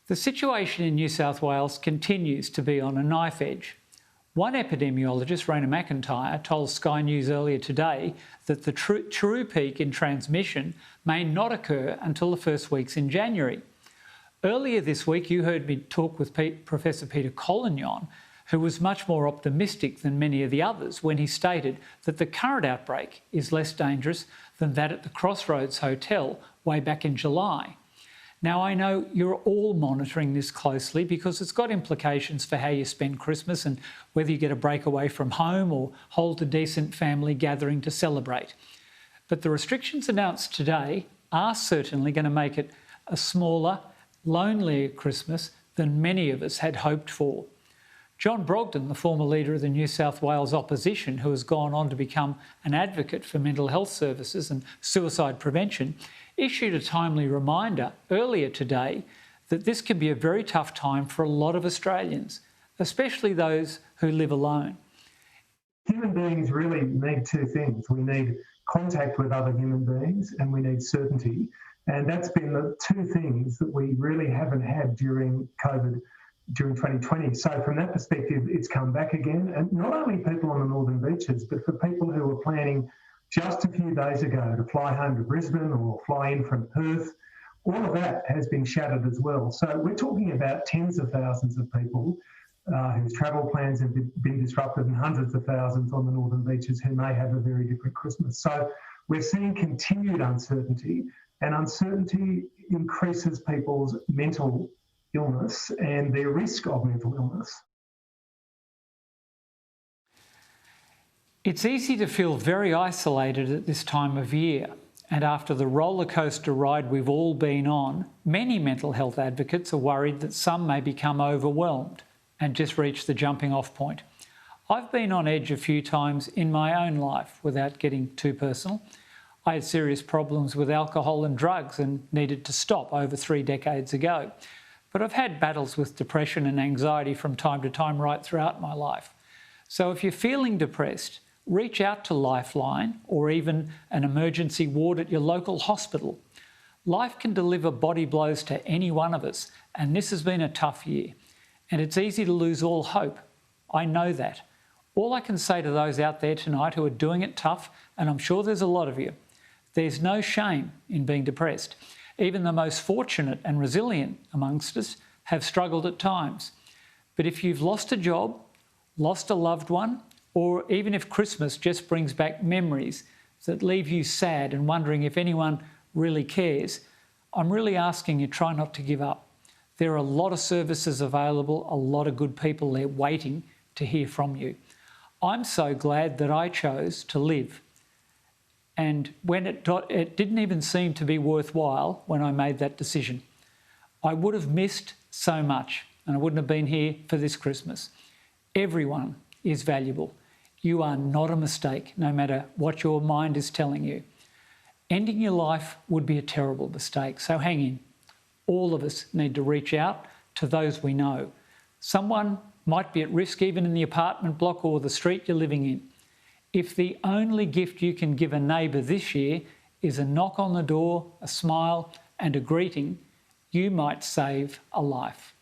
The situation in New South Wales continues to be on a knife edge. One epidemiologist, Rona McIntyre, told Sky News earlier today that the true peak in transmission may not occur until the first weeks in January. Earlier this week, you heard me talk with Professor Peter Collignon, who was much more optimistic than many of the others when he stated that the current outbreak is less dangerous than that at the Crossroads Hotel way back in July. Now, I know you're all monitoring this closely because it's got implications for how you spend Christmas and whether you get a break away from home or hold a decent family gathering to celebrate. But the restrictions announced today are certainly going to make it a smaller, lonelier Christmas than many of us had hoped for. John Brogden, the former leader of the New South Wales opposition, who has gone on to become an advocate for mental health services and suicide prevention, issued a timely reminder earlier today that this can be a very tough time for a lot of Australians, especially those who live alone. Human beings really need two things. We need contact with other human beings and we need certainty. And that's been the two things that we really haven't had during COVID, during 2020. So from that perspective, it's come back again. And not only people on the northern beaches, but for people who were planning just a few days ago to fly home to Brisbane or fly in from Perth, all of that has been shattered as well. So we're talking about tens of thousands of people whose travel plans have been disrupted and hundreds of thousands on the northern beaches who may have a very different Christmas. So we're seeing continued uncertainty, and uncertainty increases people's mental illness and their risk of mental illness. It's easy to feel very isolated at this time of year, and after the roller coaster ride we've all been on, many mental health advocates are worried that some may become overwhelmed and just reach the jumping off point. I've been on edge a few times in my own life without getting too personal. I had serious problems with alcohol and drugs and needed to stop over 3 decades ago. But I've had battles with depression and anxiety from time to time right throughout my life. So if you're feeling depressed, reach out to Lifeline or even an emergency ward at your local hospital. Life can deliver body blows to any one of us, and this has been a tough year. And it's easy to lose all hope. I know that. All I can say to those out there tonight who are doing it tough, and I'm sure there's a lot of you, there's no shame in being depressed. Even the most fortunate and resilient amongst us have struggled at times. But if you've lost a job, lost a loved one, or even if Christmas just brings back memories that leave you sad and wondering if anyone really cares, I'm really asking you, try not to give up. There are a lot of services available, a lot of good people there waiting to hear from you. I'm so glad that I chose to live. And when it didn't even seem to be worthwhile when I made that decision. I would have missed so much and I wouldn't have been here for this Christmas. Everyone is valuable. You are not a mistake, no matter what your mind is telling you. Ending your life would be a terrible mistake, so hang in. All of us need to reach out to those we know. Someone might be at risk even in the apartment block or the street you're living in. If the only gift you can give a neighbour this year is a knock on the door, a smile and a greeting, you might save a life.